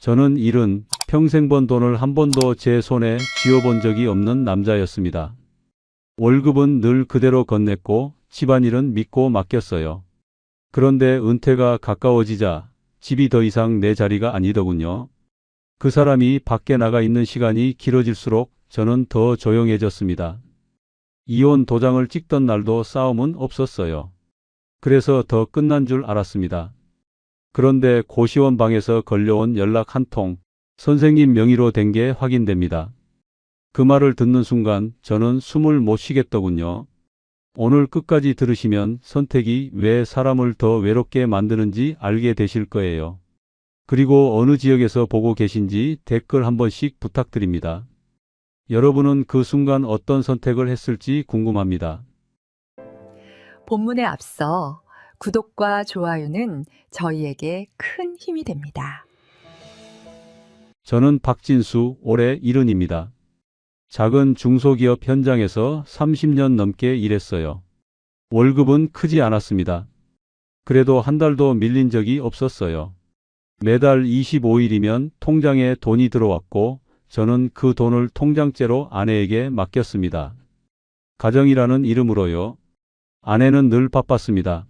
저는 일은 평생 번 돈을 한 번도 제 손에 쥐어본 적이 없는 남자였습니다. 월급은 늘 그대로 건넸고 집안일은 믿고 맡겼어요. 그런데 은퇴가 가까워지자 집이 더 이상 내 자리가 아니더군요. 그 사람이 밖에 나가 있는 시간이 길어질수록 저는 더 조용해졌습니다. 이혼 도장을 찍던 날도 싸움은 없었어요. 그래서 더 끝난 줄 알았습니다. 그런데 고시원 방에서 걸려온 연락 한 통, 선생님 명의로 된 게 확인됩니다. 그 말을 듣는 순간 저는 숨을 못 쉬겠더군요. 오늘 끝까지 들으시면 선택이 왜 사람을 더 외롭게 만드는지 알게 되실 거예요. 그리고 어느 지역에서 보고 계신지 댓글 한 번씩 부탁드립니다. 여러분은 그 순간 어떤 선택을 했을지 궁금합니다. 본문에 앞서 구독과 좋아요는 저희에게 큰 힘이 됩니다. 저는 박진수, 올해 70입니다. 작은 중소기업 현장에서 30년 넘게 일했어요. 월급은 크지 않았습니다. 그래도 한 달도 밀린 적이 없었어요. 매달 25일이면 통장에 돈이 들어왔고 저는 그 돈을 통장째로 아내에게 맡겼습니다. 가정이라는 이름으로요. 아내는 늘 바빴습니다.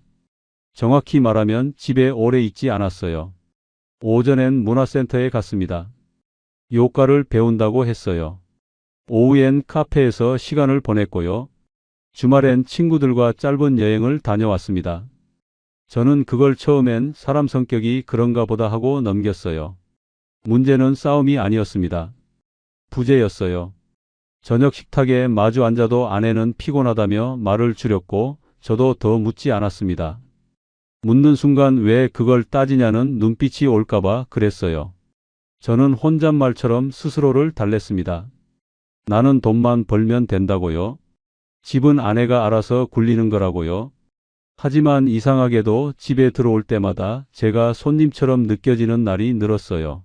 정확히 말하면 집에 오래 있지 않았어요. 오전엔 문화센터에 갔습니다. 요가를 배운다고 했어요. 오후엔 카페에서 시간을 보냈고요. 주말엔 친구들과 짧은 여행을 다녀왔습니다. 저는 그걸 처음엔 사람 성격이 그런가 보다 하고 넘겼어요. 문제는 싸움이 아니었습니다. 부재였어요. 저녁 식탁에 마주 앉아도 아내는 피곤하다며 말을 줄였고 저도 더 묻지 않았습니다. 묻는 순간 왜 그걸 따지냐는 눈빛이 올까봐 그랬어요. 저는 혼잣말처럼 스스로를 달랬습니다. 나는 돈만 벌면 된다고요. 집은 아내가 알아서 굴리는 거라고요. 하지만 이상하게도 집에 들어올 때마다 제가 손님처럼 느껴지는 날이 늘었어요.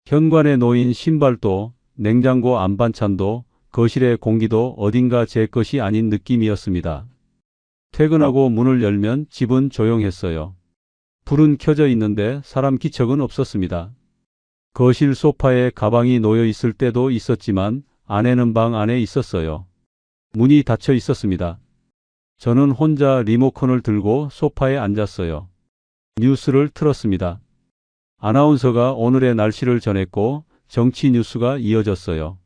현관에 놓인 신발도, 냉장고 안반찬도, 거실의 공기도 어딘가 제 것이 아닌 느낌이었습니다. 퇴근하고 문을 열면 집은 조용했어요. 불은 켜져 있는데 사람 기척은 없었습니다. 거실 소파에 가방이 놓여 있을 때도 있었지만 아내는 방 안에 있었어요. 문이 닫혀 있었습니다. 저는 혼자 리모컨을 들고 소파에 앉았어요. 뉴스를 틀었습니다. 아나운서가 오늘의 날씨를 전했고 정치 뉴스가 이어졌어요.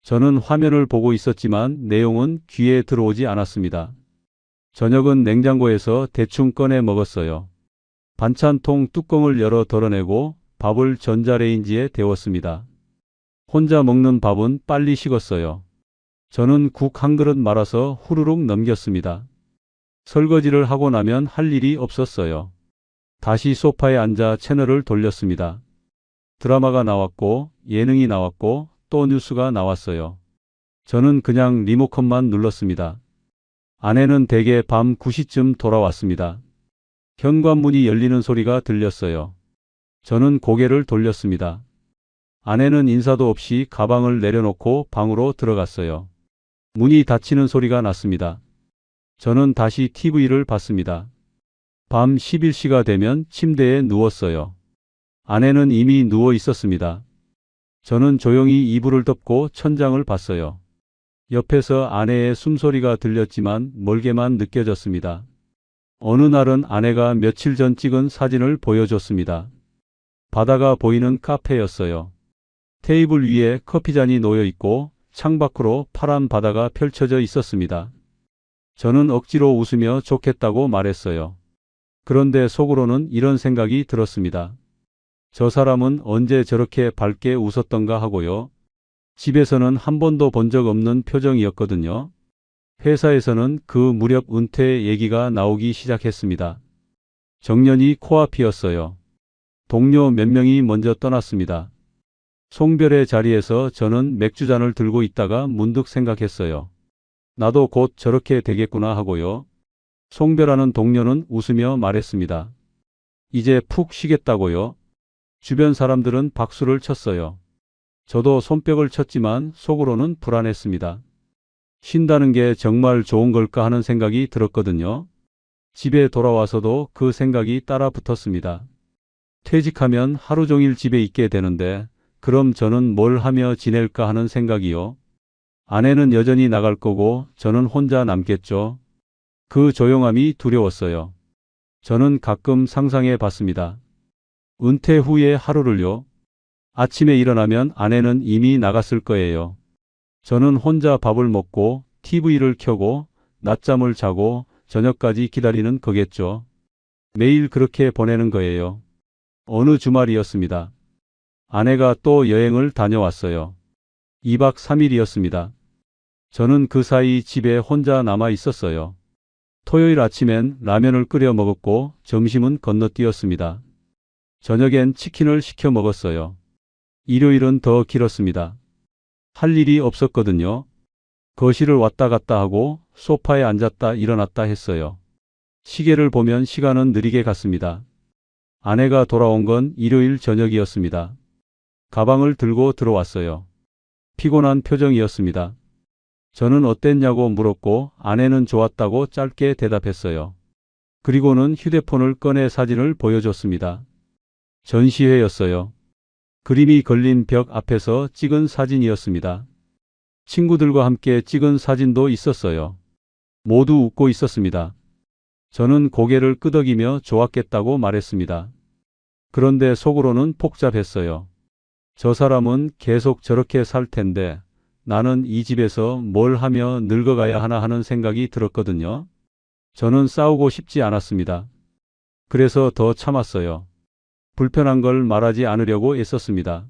저는 화면을 보고 있었지만 내용은 귀에 들어오지 않았습니다. 저녁은 냉장고에서 대충 꺼내 먹었어요. 반찬통 뚜껑을 열어 덜어내고 밥을 전자레인지에 데웠습니다. 혼자 먹는 밥은 빨리 식었어요. 저는 국 한 그릇 말아서 후루룩 넘겼습니다. 설거지를 하고 나면 할 일이 없었어요. 다시 소파에 앉아 채널을 돌렸습니다. 드라마가 나왔고 예능이 나왔고 또 뉴스가 나왔어요. 저는 그냥 리모컨만 눌렀습니다. 아내는 대개 밤 9시쯤 돌아왔습니다. 현관문이 열리는 소리가 들렸어요. 저는 고개를 돌렸습니다. 아내는 인사도 없이 가방을 내려놓고 방으로 들어갔어요. 문이 닫히는 소리가 났습니다. 저는 다시 TV를 봤습니다. 밤 11시가 되면 침대에 누웠어요. 아내는 이미 누워 있었습니다. 저는 조용히 이불을 덮고 천장을 봤어요. 옆에서 아내의 숨소리가 들렸지만 멀게만 느껴졌습니다. 어느 날은 아내가 며칠 전 찍은 사진을 보여줬습니다. 바다가 보이는 카페였어요. 테이블 위에 커피잔이 놓여 있고 창밖으로 파란 바다가 펼쳐져 있었습니다. 저는 억지로 웃으며 좋겠다고 말했어요. 그런데 속으로는 이런 생각이 들었습니다. 저 사람은 언제 저렇게 밝게 웃었던가 하고요. 집에서는 한 번도 본 적 없는 표정이었거든요. 회사에서는 그 무렵 은퇴 얘기가 나오기 시작했습니다. 정년이 코앞이었어요. 동료 몇 명이 먼저 떠났습니다. 송별의 자리에서 저는 맥주잔을 들고 있다가 문득 생각했어요. 나도 곧 저렇게 되겠구나 하고요. 송별하는 동료는 웃으며 말했습니다. 이제 푹 쉬겠다고요. 주변 사람들은 박수를 쳤어요. 저도 손뼉을 쳤지만 속으로는 불안했습니다. 쉰다는 게 정말 좋은 걸까 하는 생각이 들었거든요. 집에 돌아와서도 그 생각이 따라 붙었습니다. 퇴직하면 하루 종일 집에 있게 되는데 그럼 저는 뭘 하며 지낼까 하는 생각이요. 아내는 여전히 나갈 거고 저는 혼자 남겠죠. 그 조용함이 두려웠어요. 저는 가끔 상상해 봤습니다. 은퇴 후의 하루를요. 아침에 일어나면 아내는 이미 나갔을 거예요. 저는 혼자 밥을 먹고 TV를 켜고 낮잠을 자고 저녁까지 기다리는 거겠죠. 매일 그렇게 보내는 거예요. 어느 주말이었습니다. 아내가 또 여행을 다녀왔어요. 2박 3일이었습니다. 저는 그 사이 집에 혼자 남아 있었어요. 토요일 아침엔 라면을 끓여 먹었고 점심은 건너뛰었습니다. 저녁엔 치킨을 시켜 먹었어요. 일요일은 더 길었습니다. 할 일이 없었거든요. 거실을 왔다 갔다 하고 소파에 앉았다 일어났다 했어요. 시계를 보면 시간은 느리게 갔습니다. 아내가 돌아온 건 일요일 저녁이었습니다. 가방을 들고 들어왔어요. 피곤한 표정이었습니다. 저는 어땠냐고 물었고 아내는 좋았다고 짧게 대답했어요. 그리고는 휴대폰을 꺼내 사진을 보여줬습니다. 전시회였어요. 그림이 걸린 벽 앞에서 찍은 사진이었습니다. 친구들과 함께 찍은 사진도 있었어요. 모두 웃고 있었습니다. 저는 고개를 끄덕이며 좋았겠다고 말했습니다. 그런데 속으로는 복잡했어요. 저 사람은 계속 저렇게 살 텐데 나는 이 집에서 뭘 하며 늙어가야 하나 하는 생각이 들었거든요. 저는 싸우고 싶지 않았습니다. 그래서 더 참았어요. 불편한 걸 말하지 않으려고 애썼습니다.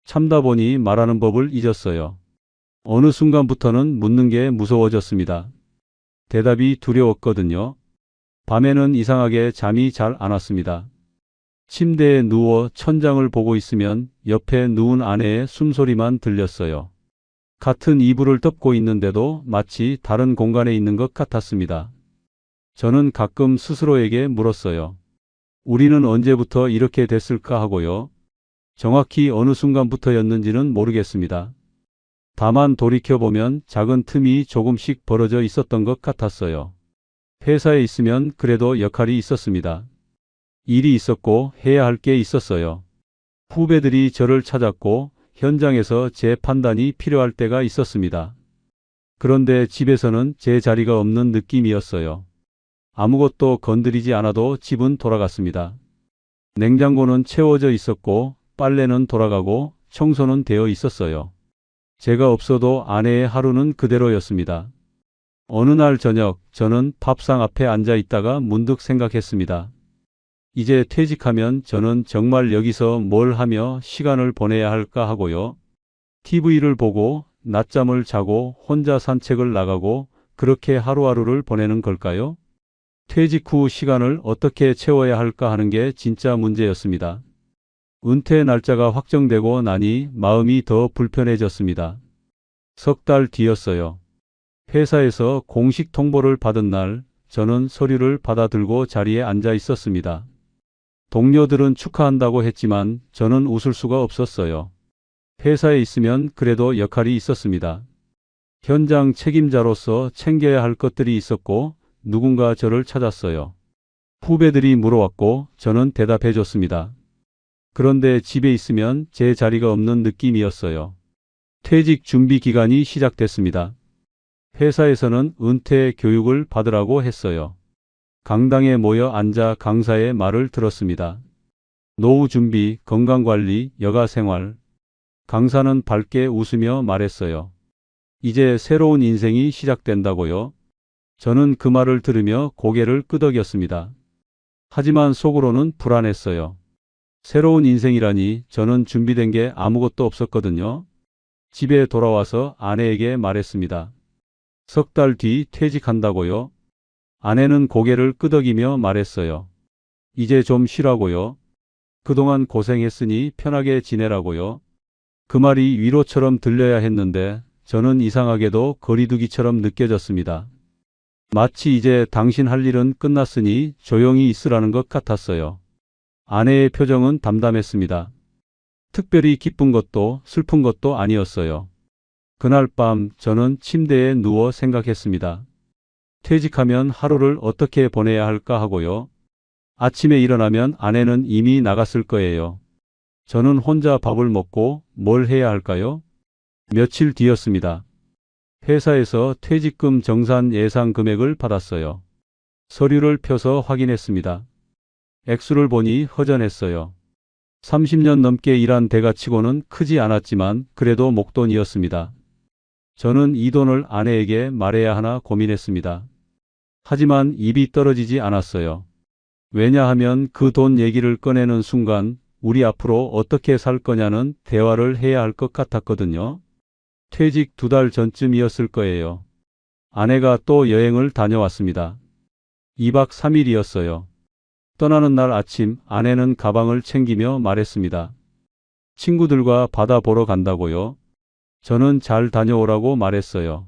참다 보니 말하는 법을 잊었어요. 어느 순간부터는 묻는 게 무서워졌습니다. 대답이 두려웠거든요. 밤에는 이상하게 잠이 잘 안 왔습니다. 침대에 누워 천장을 보고 있으면 옆에 누운 아내의 숨소리만 들렸어요. 같은 이불을 덮고 있는데도 마치 다른 공간에 있는 것 같았습니다. 저는 가끔 스스로에게 물었어요. 우리는 언제부터 이렇게 됐을까 하고요. 정확히 어느 순간부터였는지는 모르겠습니다. 다만 돌이켜보면 작은 틈이 조금씩 벌어져 있었던 것 같았어요. 회사에 있으면 그래도 역할이 있었습니다. 일이 있었고 해야 할 게 있었어요. 후배들이 저를 찾았고 현장에서 제 판단이 필요할 때가 있었습니다. 그런데 집에서는 제 자리가 없는 느낌이었어요. 아무것도 건드리지 않아도 집은 돌아갔습니다. 냉장고는 채워져 있었고 빨래는 돌아가고 청소는 되어 있었어요. 제가 없어도 아내의 하루는 그대로였습니다. 어느 날 저녁 저는 밥상 앞에 앉아 있다가 문득 생각했습니다. 이제 퇴직하면 저는 정말 여기서 뭘 하며 시간을 보내야 할까 하고요. TV를 보고 낮잠을 자고 혼자 산책을 나가고 그렇게 하루하루를 보내는 걸까요? 퇴직 후 시간을 어떻게 채워야 할까 하는 게 진짜 문제였습니다. 은퇴 날짜가 확정되고 나니 마음이 더 불편해졌습니다. 석 달 뒤였어요. 회사에서 공식 통보를 받은 날 저는 서류를 받아들고 자리에 앉아 있었습니다. 동료들은 축하한다고 했지만 저는 웃을 수가 없었어요. 회사에 있으면 그래도 역할이 있었습니다. 현장 책임자로서 챙겨야 할 것들이 있었고 누군가 저를 찾았어요. 후배들이 물어왔고 저는 대답해 줬습니다. 그런데 집에 있으면 제 자리가 없는 느낌이었어요. 퇴직 준비 기간이 시작됐습니다. 회사에서는 은퇴 교육을 받으라고 했어요. 강당에 모여 앉아 강사의 말을 들었습니다. 노후 준비, 건강관리, 여가생활. 강사는 밝게 웃으며 말했어요. 이제 새로운 인생이 시작된다고요. 저는 그 말을 들으며 고개를 끄덕였습니다. 하지만 속으로는 불안했어요. 새로운 인생이라니 저는 준비된 게 아무것도 없었거든요. 집에 돌아와서 아내에게 말했습니다. 석 달 뒤 퇴직한다고요? 아내는 고개를 끄덕이며 말했어요. 이제 좀 쉬라고요. 그동안 고생했으니 편하게 지내라고요. 그 말이 위로처럼 들려야 했는데 저는 이상하게도 거리두기처럼 느껴졌습니다. 마치 이제 당신 할 일은 끝났으니 조용히 있으라는 것 같았어요. 아내의 표정은 담담했습니다. 특별히 기쁜 것도 슬픈 것도 아니었어요. 그날 밤 저는 침대에 누워 생각했습니다. 퇴직하면 하루를 어떻게 보내야 할까 하고요. 아침에 일어나면 아내는 이미 나갔을 거예요. 저는 혼자 밥을 먹고 뭘 해야 할까요? 며칠 뒤였습니다. 회사에서 퇴직금 정산 예상 금액을 받았어요. 서류를 펴서 확인했습니다. 액수를 보니 허전했어요. 30년 넘게 일한 대가치고는 크지 않았지만 그래도 목돈이었습니다. 저는 이 돈을 아내에게 말해야 하나 고민했습니다. 하지만 입이 떨어지지 않았어요. 왜냐하면 그 돈 얘기를 꺼내는 순간 우리 앞으로 어떻게 살 거냐는 대화를 해야 할 것 같았거든요. 퇴직 2달 전쯤이었을 거예요. 아내가 또 여행을 다녀왔습니다. 2박 3일이었어요. 떠나는 날 아침 아내는 가방을 챙기며 말했습니다. 친구들과 바다 보러 간다고요? 저는 잘 다녀오라고 말했어요.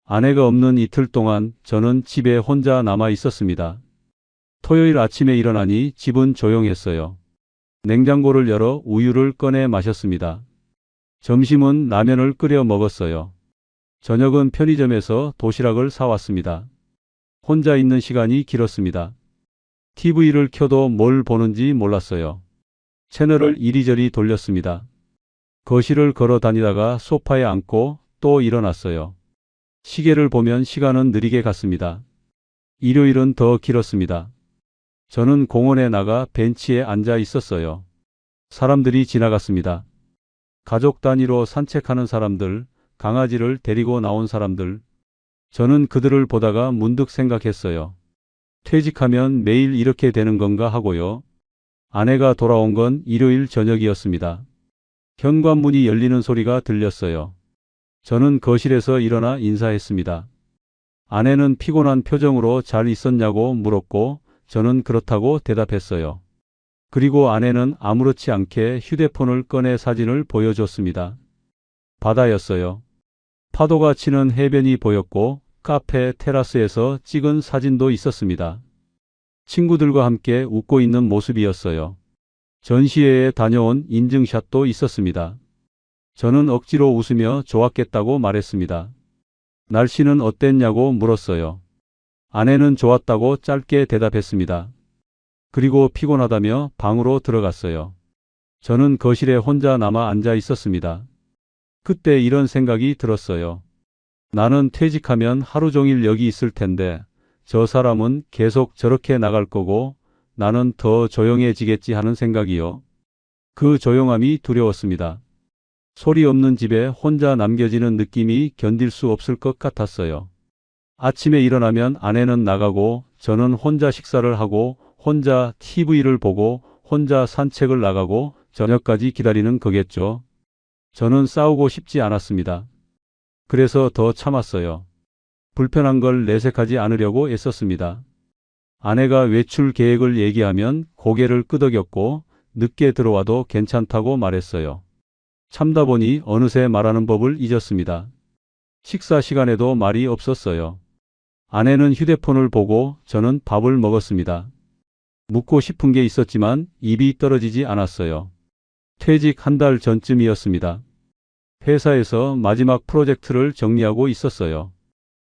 아내가 없는 이틀 동안 저는 집에 혼자 남아 있었습니다. 토요일 아침에 일어나니 집은 조용했어요. 냉장고를 열어 우유를 꺼내 마셨습니다. 점심은 라면을 끓여 먹었어요. 저녁은 편의점에서 도시락을 사왔습니다. 혼자 있는 시간이 길었습니다. TV를 켜도 뭘 보는지 몰랐어요. 채널을 이리저리 돌렸습니다. 거실을 걸어 다니다가 소파에 앉고 또 일어났어요. 시계를 보면 시간은 느리게 갔습니다. 일요일은 더 길었습니다. 저는 공원에 나가 벤치에 앉아 있었어요. 사람들이 지나갔습니다. 가족 단위로 산책하는 사람들, 강아지를 데리고 나온 사람들. 저는 그들을 보다가 문득 생각했어요. 퇴직하면 매일 이렇게 되는 건가 하고요. 아내가 돌아온 건 일요일 저녁이었습니다. 현관문이 열리는 소리가 들렸어요. 저는 거실에서 일어나 인사했습니다. 아내는 피곤한 표정으로 잘 있었냐고 물었고 저는 그렇다고 대답했어요. 그리고 아내는 아무렇지 않게 휴대폰을 꺼내 사진을 보여줬습니다. 바다였어요. 파도가 치는 해변이 보였고 카페 테라스에서 찍은 사진도 있었습니다. 친구들과 함께 웃고 있는 모습이었어요. 전시회에 다녀온 인증샷도 있었습니다. 저는 억지로 웃으며 좋았겠다고 말했습니다. 날씨는 어땠냐고 물었어요. 아내는 좋았다고 짧게 대답했습니다. 그리고 피곤하다며 방으로 들어갔어요. 저는 거실에 혼자 남아 앉아 있었습니다. 그때 이런 생각이 들었어요. 나는 퇴직하면 하루 종일 여기 있을 텐데 저 사람은 계속 저렇게 나갈 거고 나는 더 조용해지겠지 하는 생각이요. 그 조용함이 두려웠습니다. 소리 없는 집에 혼자 남겨지는 느낌이 견딜 수 없을 것 같았어요. 아침에 일어나면 아내는 나가고 저는 혼자 식사를 하고 혼자 TV를 보고 혼자 산책을 나가고 저녁까지 기다리는 거겠죠. 저는 싸우고 싶지 않았습니다. 그래서 더 참았어요. 불편한 걸 내색하지 않으려고 애썼습니다. 아내가 외출 계획을 얘기하면 고개를 끄덕였고 늦게 들어와도 괜찮다고 말했어요. 참다 보니 어느새 말하는 법을 잊었습니다. 식사 시간에도 말이 없었어요. 아내는 휴대폰을 보고 저는 밥을 먹었습니다. 묻고 싶은 게 있었지만 입이 떨어지지 않았어요. 퇴직 1달 전쯤이었습니다. 회사에서 마지막 프로젝트를 정리하고 있었어요.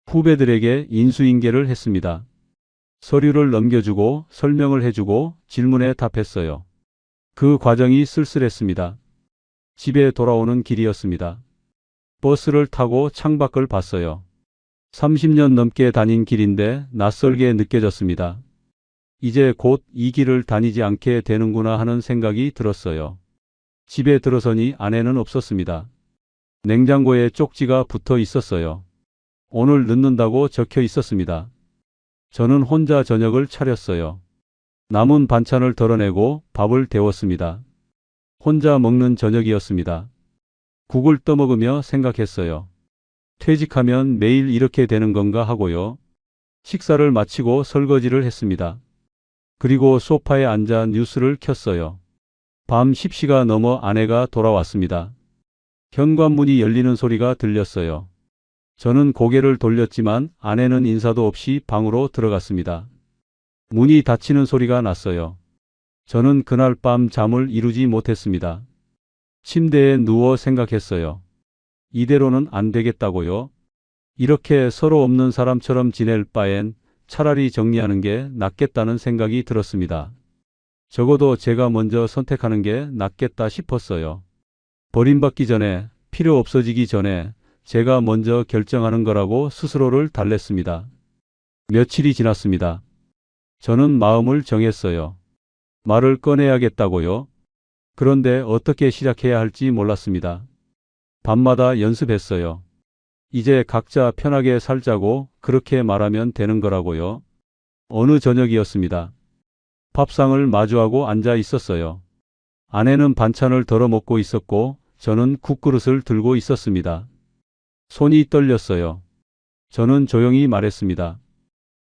후배들에게 인수인계를 했습니다. 서류를 넘겨주고 설명을 해주고 질문에 답했어요. 그 과정이 쓸쓸했습니다. 집에 돌아오는 길이었습니다. 버스를 타고 창밖을 봤어요. 30년 넘게 다닌 길인데 낯설게 느껴졌습니다. 이제 곧 이 길을 다니지 않게 되는구나 하는 생각이 들었어요. 집에 들어서니 아내는 없었습니다. 냉장고에 쪽지가 붙어 있었어요. 오늘 늦는다고 적혀 있었습니다. 저는 혼자 저녁을 차렸어요. 남은 반찬을 덜어내고 밥을 데웠습니다. 혼자 먹는 저녁이었습니다. 국을 떠먹으며 생각했어요. 퇴직하면 매일 이렇게 되는 건가 하고요. 식사를 마치고 설거지를 했습니다. 그리고 소파에 앉아 뉴스를 켰어요. 밤 10시가 넘어 아내가 돌아왔습니다. 현관문이 열리는 소리가 들렸어요. 저는 고개를 돌렸지만 아내는 인사도 없이 방으로 들어갔습니다. 문이 닫히는 소리가 났어요. 저는 그날 밤 잠을 이루지 못했습니다. 침대에 누워 생각했어요. 이대로는 안 되겠다고요. 이렇게 서로 없는 사람처럼 지낼 바엔 차라리 정리하는 게 낫겠다는 생각이 들었습니다. 적어도 제가 먼저 선택하는 게 낫겠다 싶었어요. 버림받기 전에, 필요 없어지기 전에 제가 먼저 결정하는 거라고 스스로를 달랬습니다. 며칠이 지났습니다. 저는 마음을 정했어요. 말을 꺼내야겠다고요. 그런데 어떻게 시작해야 할지 몰랐습니다. 밤마다 연습했어요. 이제 각자 편하게 살자고 그렇게 말하면 되는 거라고요. 어느 저녁이었습니다. 밥상을 마주하고 앉아 있었어요. 아내는 반찬을 덜어 먹고 있었고 저는 국그릇을 들고 있었습니다. 손이 떨렸어요. 저는 조용히 말했습니다.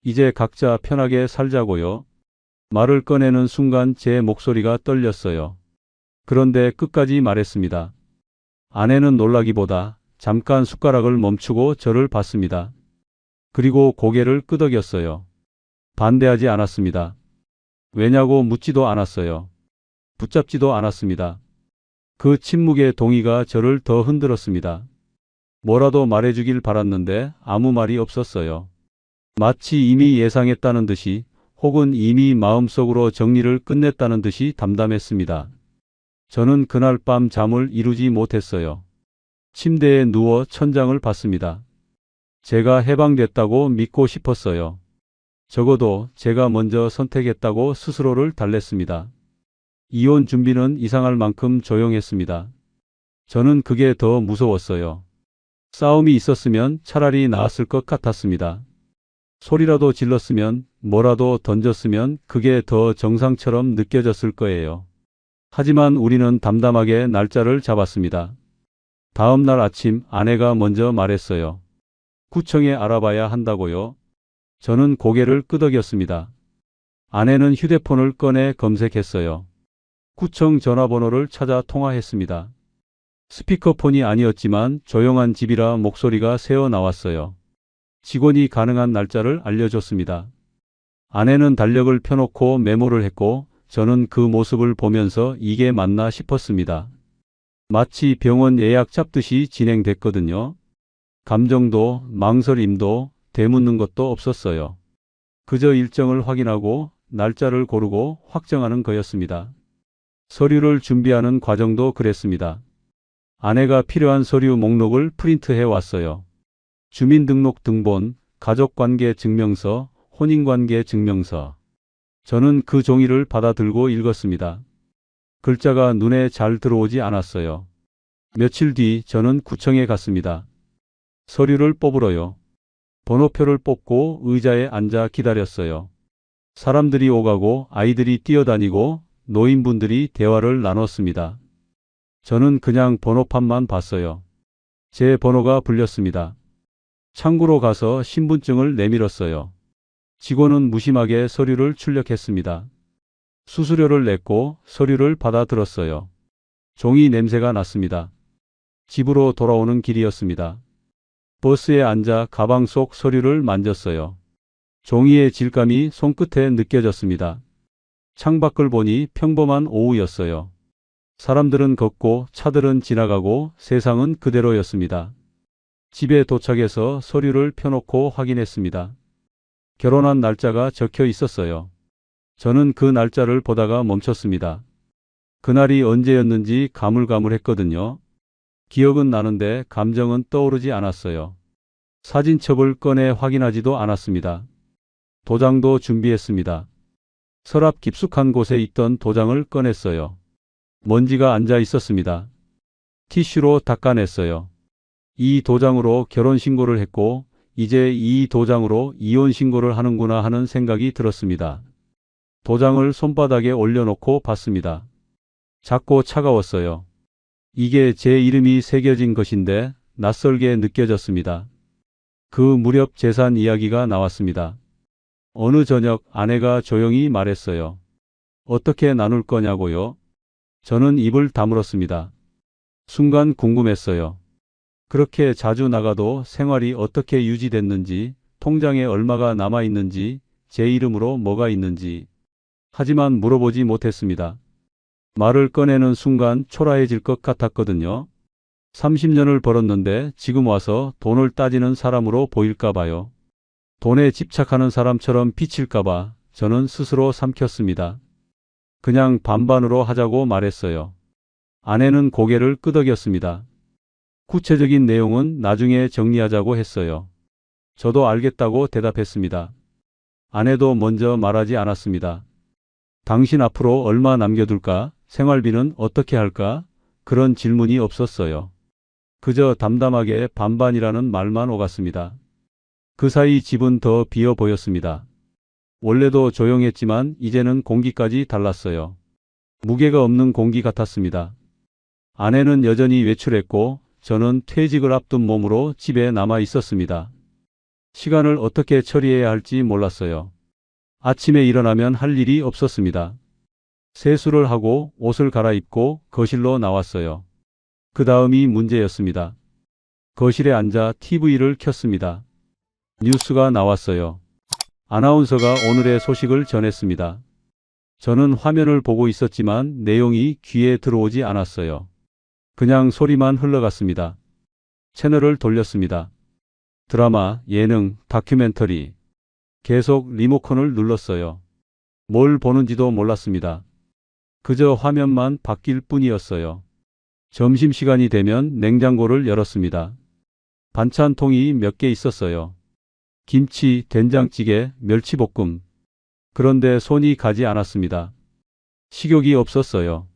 이제 각자 편하게 살자고요. 말을 꺼내는 순간 제 목소리가 떨렸어요. 그런데 끝까지 말했습니다. 아내는 놀라기보다 잠깐 숟가락을 멈추고 저를 봤습니다. 그리고 고개를 끄덕였어요. 반대하지 않았습니다. 왜냐고 묻지도 않았어요. 붙잡지도 않았습니다. 그 침묵의 동의가 저를 더 흔들었습니다. 뭐라도 말해주길 바랐는데 아무 말이 없었어요. 마치 이미 예상했다는 듯이 혹은 이미 마음속으로 정리를 끝냈다는 듯이 담담했습니다. 저는 그날 밤 잠을 이루지 못했어요. 침대에 누워 천장을 봤습니다. 제가 해방됐다고 믿고 싶었어요. 적어도 제가 먼저 선택했다고 스스로를 달랬습니다. 이혼 준비는 이상할 만큼 조용했습니다. 저는 그게 더 무서웠어요. 싸움이 있었으면 차라리 나았을 것 같았습니다. 소리라도 질렀으면, 뭐라도 던졌으면 그게 더 정상처럼 느껴졌을 거예요. 하지만 우리는 담담하게 날짜를 잡았습니다. 다음 날 아침 아내가 먼저 말했어요. 구청에 알아봐야 한다고요? 저는 고개를 끄덕였습니다. 아내는 휴대폰을 꺼내 검색했어요. 구청 전화번호를 찾아 통화했습니다. 스피커폰이 아니었지만 조용한 집이라 목소리가 새어 나왔어요. 직원이 가능한 날짜를 알려줬습니다. 아내는 달력을 펴놓고 메모를 했고 저는 그 모습을 보면서 이게 맞나 싶었습니다. 마치 병원 예약 잡듯이 진행됐거든요. 감정도 망설임도 되묻는 것도 없었어요. 그저 일정을 확인하고 날짜를 고르고 확정하는 거였습니다. 서류를 준비하는 과정도 그랬습니다. 아내가 필요한 서류 목록을 프린트해 왔어요. 주민등록 등본, 가족관계 증명서, 혼인관계 증명서. 저는 그 종이를 받아 들고 읽었습니다. 글자가 눈에 잘 들어오지 않았어요. 며칠 뒤 저는 구청에 갔습니다. 서류를 뽑으러요. 번호표를 뽑고 의자에 앉아 기다렸어요. 사람들이 오가고 아이들이 뛰어다니고 노인분들이 대화를 나눴습니다. 저는 그냥 번호판만 봤어요. 제 번호가 불렸습니다. 창구로 가서 신분증을 내밀었어요. 직원은 무심하게 서류를 출력했습니다. 수수료를 냈고 서류를 받아들었어요. 종이 냄새가 났습니다. 집으로 돌아오는 길이었습니다. 버스에 앉아 가방 속 서류를 만졌어요. 종이의 질감이 손끝에 느껴졌습니다. 창밖을 보니 평범한 오후였어요. 사람들은 걷고 차들은 지나가고 세상은 그대로였습니다. 집에 도착해서 서류를 펴놓고 확인했습니다. 결혼한 날짜가 적혀 있었어요. 저는 그 날짜를 보다가 멈췄습니다. 그날이 언제였는지 가물가물했거든요. 기억은 나는데 감정은 떠오르지 않았어요. 사진첩을 꺼내 확인하지도 않았습니다. 도장도 준비했습니다. 서랍 깊숙한 곳에 있던 도장을 꺼냈어요. 먼지가 앉아 있었습니다. 티슈로 닦아냈어요. 이 도장으로 결혼신고를 했고 이제 이 도장으로 이혼신고를 하는구나 하는 생각이 들었습니다. 도장을 손바닥에 올려놓고 봤습니다. 작고 차가웠어요. 이게 제 이름이 새겨진 것인데 낯설게 느껴졌습니다. 그 무렵 재산 이야기가 나왔습니다. 어느 저녁 아내가 조용히 말했어요. 어떻게 나눌 거냐고요? 저는 입을 다물었습니다. 순간 궁금했어요. 그렇게 자주 나가도 생활이 어떻게 유지됐는지, 통장에 얼마가 남아있는지, 제 이름으로 뭐가 있는지. 하지만 물어보지 못했습니다. 말을 꺼내는 순간 초라해질 것 같았거든요. 30년을 벌었는데 지금 와서 돈을 따지는 사람으로 보일까 봐요. 돈에 집착하는 사람처럼 비칠까봐 저는 스스로 삼켰습니다. 그냥 반반으로 하자고 말했어요. 아내는 고개를 끄덕였습니다. 구체적인 내용은 나중에 정리하자고 했어요. 저도 알겠다고 대답했습니다. 아내도 먼저 말하지 않았습니다. 당신 앞으로 얼마 남겨둘까? 생활비는 어떻게 할까? 그런 질문이 없었어요. 그저 담담하게 반반이라는 말만 오갔습니다. 그 사이 집은 더 비어 보였습니다. 원래도 조용했지만 이제는 공기까지 달랐어요. 무게가 없는 공기 같았습니다. 아내는 여전히 외출했고 저는 퇴직을 앞둔 몸으로 집에 남아 있었습니다. 시간을 어떻게 처리해야 할지 몰랐어요. 아침에 일어나면 할 일이 없었습니다. 세수를 하고 옷을 갈아입고 거실로 나왔어요. 그 다음이 문제였습니다. 거실에 앉아 TV를 켰습니다. 뉴스가 나왔어요. 아나운서가 오늘의 소식을 전했습니다. 저는 화면을 보고 있었지만 내용이 귀에 들어오지 않았어요. 그냥 소리만 흘러갔습니다. 채널을 돌렸습니다. 드라마, 예능, 다큐멘터리. 계속 리모컨을 눌렀어요. 뭘 보는지도 몰랐습니다. 그저 화면만 바뀔 뿐이었어요. 점심시간이 되면 냉장고를 열었습니다. 반찬통이 몇 개 있었어요. 김치, 된장찌개, 멸치볶음. 그런데 손이 가지 않았습니다. 식욕이 없었어요.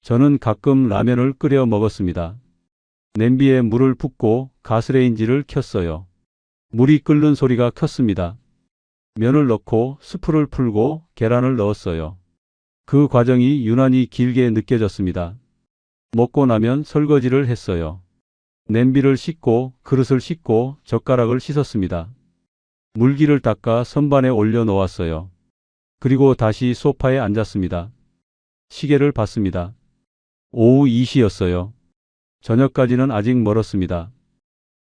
저는 가끔 라면을 끓여 먹었습니다. 냄비에 물을 붓고 가스레인지를 켰어요. 물이 끓는 소리가 컸습니다. 면을 넣고 스프를 풀고 계란을 넣었어요. 그 과정이 유난히 길게 느껴졌습니다. 먹고 나면 설거지를 했어요. 냄비를 씻고 그릇을 씻고 젓가락을 씻었습니다. 물기를 닦아 선반에 올려 놓았어요. 그리고 다시 소파에 앉았습니다. 시계를 봤습니다. 오후 2시였어요. 저녁까지는 아직 멀었습니다.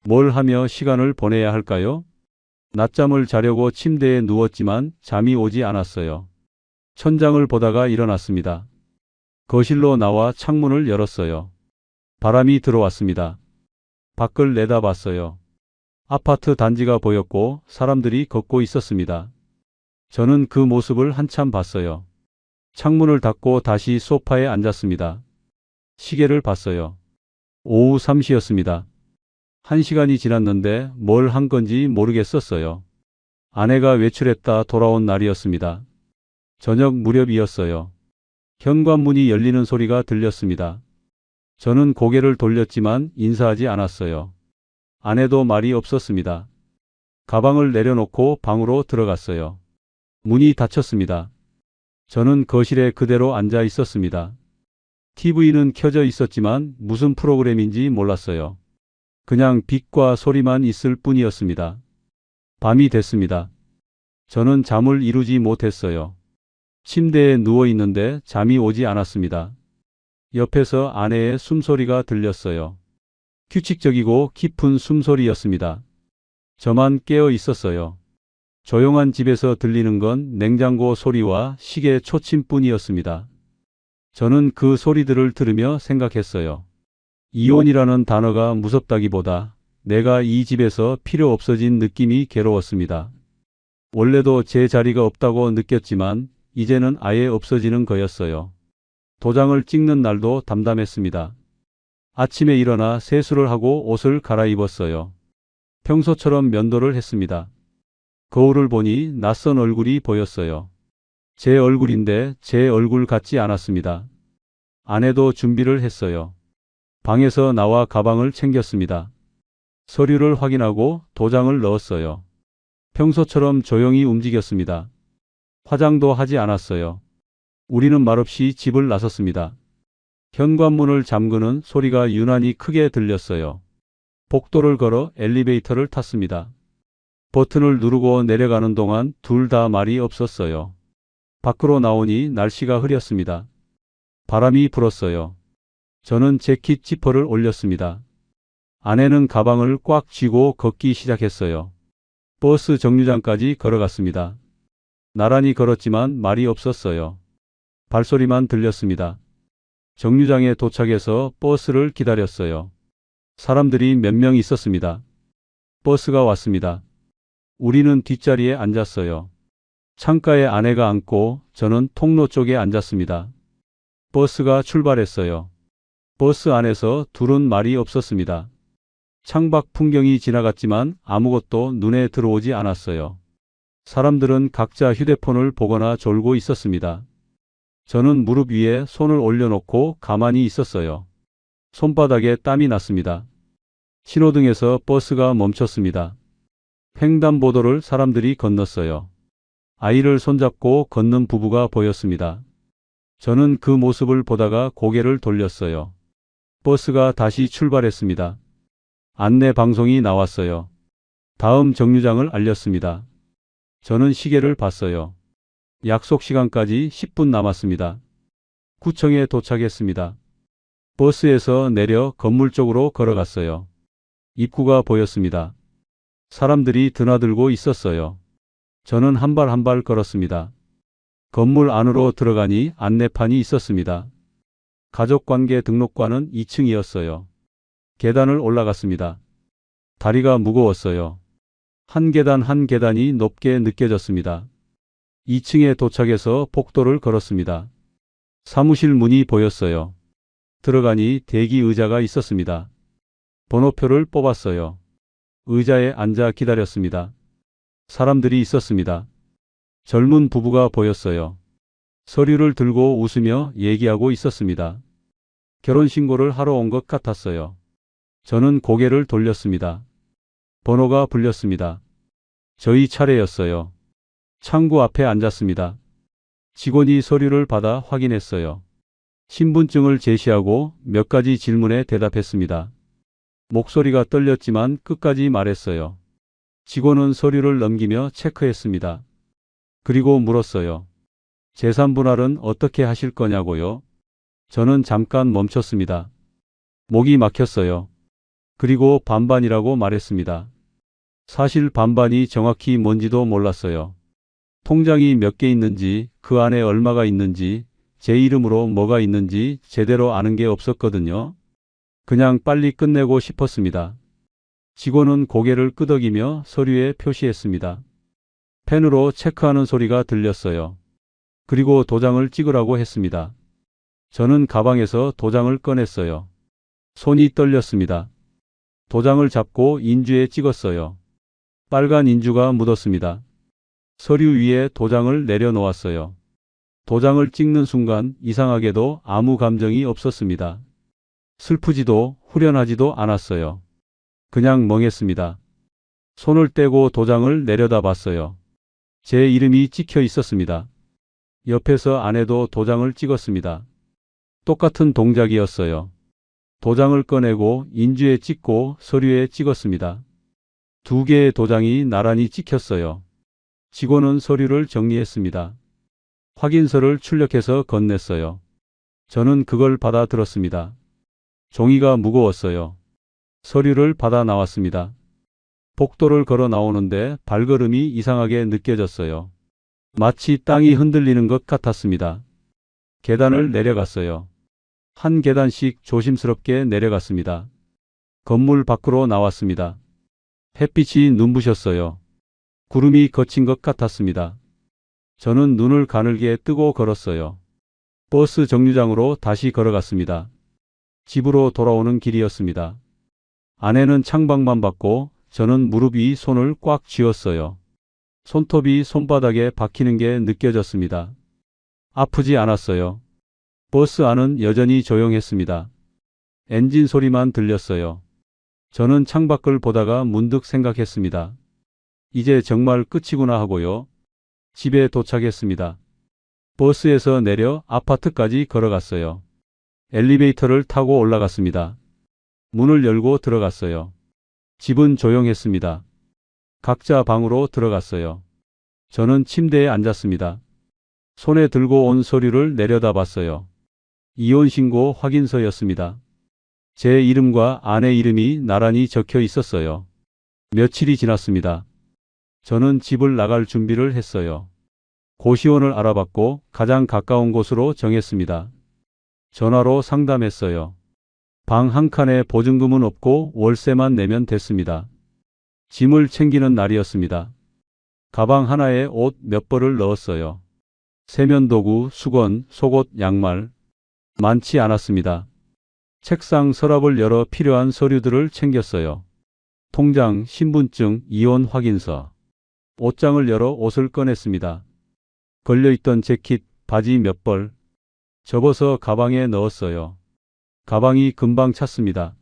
뭘 하며 시간을 보내야 할까요? 낮잠을 자려고 침대에 누웠지만 잠이 오지 않았어요. 천장을 보다가 일어났습니다. 거실로 나와 창문을 열었어요. 바람이 들어왔습니다. 밖을 내다봤어요. 아파트 단지가 보였고 사람들이 걷고 있었습니다. 저는 그 모습을 한참 봤어요. 창문을 닫고 다시 소파에 앉았습니다. 시계를 봤어요. 오후 3시였습니다. 1시간이 지났는데 뭘 한 건지 모르겠었어요. 아내가 외출했다 돌아온 날이었습니다. 저녁 무렵이었어요. 현관문이 열리는 소리가 들렸습니다. 저는 고개를 돌렸지만 인사하지 않았어요. 아내도 말이 없었습니다. 가방을 내려놓고 방으로 들어갔어요. 문이 닫혔습니다. 저는 거실에 그대로 앉아 있었습니다. TV는 켜져 있었지만 무슨 프로그램인지 몰랐어요. 그냥 빛과 소리만 있을 뿐이었습니다. 밤이 됐습니다. 저는 잠을 이루지 못했어요. 침대에 누워 있는데 잠이 오지 않았습니다. 옆에서 아내의 숨소리가 들렸어요. 규칙적이고 깊은 숨소리였습니다. 저만 깨어 있었어요. 조용한 집에서 들리는 건 냉장고 소리와 시계 초침뿐이었습니다. 저는 그 소리들을 들으며 생각했어요. 이혼이라는 단어가 무섭다기보다 내가 이 집에서 필요 없어진 느낌이 괴로웠습니다. 원래도 제 자리가 없다고 느꼈지만 이제는 아예 없어지는 거였어요. 도장을 찍는 날도 담담했습니다. 아침에 일어나 세수를 하고 옷을 갈아입었어요. 평소처럼 면도를 했습니다. 거울을 보니 낯선 얼굴이 보였어요. 제 얼굴인데 제 얼굴 같지 않았습니다. 아내도 준비를 했어요. 방에서 나와 가방을 챙겼습니다. 서류를 확인하고 도장을 넣었어요. 평소처럼 조용히 움직였습니다. 화장도 하지 않았어요. 우리는 말없이 집을 나섰습니다. 현관문을 잠그는 소리가 유난히 크게 들렸어요. 복도를 걸어 엘리베이터를 탔습니다. 버튼을 누르고 내려가는 동안 둘 다 말이 없었어요. 밖으로 나오니 날씨가 흐렸습니다. 바람이 불었어요. 저는 재킷 지퍼를 올렸습니다. 아내는 가방을 꽉 쥐고 걷기 시작했어요. 버스 정류장까지 걸어갔습니다. 나란히 걸었지만 말이 없었어요. 발소리만 들렸습니다. 정류장에 도착해서 버스를 기다렸어요. 사람들이 몇 명 있었습니다. 버스가 왔습니다. 우리는 뒷자리에 앉았어요. 창가에 아내가 앉고 저는 통로 쪽에 앉았습니다. 버스가 출발했어요. 버스 안에서 둘은 말이 없었습니다. 창밖 풍경이 지나갔지만 아무것도 눈에 들어오지 않았어요. 사람들은 각자 휴대폰을 보거나 졸고 있었습니다. 저는 무릎 위에 손을 올려놓고 가만히 있었어요. 손바닥에 땀이 났습니다. 신호등에서 버스가 멈췄습니다. 횡단보도를 사람들이 건넜어요. 아이를 손잡고 걷는 부부가 보였습니다. 저는 그 모습을 보다가 고개를 돌렸어요. 버스가 다시 출발했습니다. 안내 방송이 나왔어요. 다음 정류장을 알렸습니다. 저는 시계를 봤어요. 약속 시간까지 10분 남았습니다. 구청에 도착했습니다. 버스에서 내려 건물 쪽으로 걸어갔어요. 입구가 보였습니다. 사람들이 드나들고 있었어요. 저는 한 발 한 발 걸었습니다. 건물 안으로 들어가니 안내판이 있었습니다. 가족관계 등록관은 2층이었어요. 계단을 올라갔습니다. 다리가 무거웠어요. 한 계단 한 계단이 높게 느껴졌습니다. 2층에 도착해서 복도를 걸었습니다. 사무실 문이 보였어요. 들어가니 대기 의자가 있었습니다. 번호표를 뽑았어요. 의자에 앉아 기다렸습니다. 사람들이 있었습니다. 젊은 부부가 보였어요. 서류를 들고 웃으며 얘기하고 있었습니다. 결혼신고를 하러 온 것 같았어요. 저는 고개를 돌렸습니다. 번호가 불렸습니다. 저희 차례였어요. 창구 앞에 앉았습니다. 직원이 서류를 받아 확인했어요. 신분증을 제시하고 몇 가지 질문에 대답했습니다. 목소리가 떨렸지만 끝까지 말했어요. 직원은 서류를 넘기며 체크했습니다. 그리고 물었어요. 재산 분할은 어떻게 하실 거냐고요? 저는 잠깐 멈췄습니다. 목이 막혔어요. 그리고 반반이라고 말했습니다. 사실 반반이 정확히 뭔지도 몰랐어요. 통장이 몇 개 있는지, 그 안에 얼마가 있는지, 제 이름으로 뭐가 있는지 제대로 아는 게 없었거든요. 그냥 빨리 끝내고 싶었습니다. 직원은 고개를 끄덕이며 서류에 표시했습니다. 펜으로 체크하는 소리가 들렸어요. 그리고 도장을 찍으라고 했습니다. 저는 가방에서 도장을 꺼냈어요. 손이 떨렸습니다. 도장을 잡고 인주에 찍었어요. 빨간 인주가 묻었습니다. 서류 위에 도장을 내려놓았어요. 도장을 찍는 순간 이상하게도 아무 감정이 없었습니다. 슬프지도 후련하지도 않았어요. 그냥 멍했습니다. 손을 떼고 도장을 내려다봤어요. 제 이름이 찍혀 있었습니다. 옆에서 아내도 도장을 찍었습니다. 똑같은 동작이었어요. 도장을 꺼내고 인주에 찍고 서류에 찍었습니다. 두 개의 도장이 나란히 찍혔어요. 직원은 서류를 정리했습니다. 확인서를 출력해서 건넸어요. 저는 그걸 받아 들었습니다. 종이가 무거웠어요. 서류를 받아 나왔습니다. 복도를 걸어 나오는데 발걸음이 이상하게 느껴졌어요. 마치 땅이 흔들리는 것 같았습니다. 계단을 내려갔어요. 한 계단씩 조심스럽게 내려갔습니다. 건물 밖으로 나왔습니다. 햇빛이 눈부셨어요. 구름이 거친 것 같았습니다. 저는 눈을 가늘게 뜨고 걸었어요. 버스 정류장으로 다시 걸어갔습니다. 집으로 돌아오는 길이었습니다. 아내는 창밖만 봤고 저는 무릎 위 손을 꽉 쥐었어요. 손톱이 손바닥에 박히는 게 느껴졌습니다. 아프지 않았어요. 버스 안은 여전히 조용했습니다. 엔진 소리만 들렸어요. 저는 창밖을 보다가 문득 생각했습니다. 이제 정말 끝이구나 하고요. 집에 도착했습니다. 버스에서 내려 아파트까지 걸어갔어요. 엘리베이터를 타고 올라갔습니다. 문을 열고 들어갔어요. 집은 조용했습니다. 각자 방으로 들어갔어요. 저는 침대에 앉았습니다. 손에 들고 온 서류를 내려다봤어요. 이혼신고 확인서였습니다. 제 이름과 아내 이름이 나란히 적혀 있었어요. 며칠이 지났습니다. 저는 집을 나갈 준비를 했어요. 고시원을 알아봤고 가장 가까운 곳으로 정했습니다. 전화로 상담했어요. 방 한 칸에 보증금은 없고 월세만 내면 됐습니다. 짐을 챙기는 날이었습니다. 가방 하나에 옷 몇 벌을 넣었어요. 세면도구, 수건, 속옷, 양말. 많지 않았습니다. 책상 서랍을 열어 필요한 서류들을 챙겼어요. 통장, 신분증, 이혼 확인서. 옷장을 열어 옷을 꺼냈습니다. 걸려있던 재킷, 바지 몇 벌. 접어서 가방에 넣었어요. 가방이 금방 찼습니다.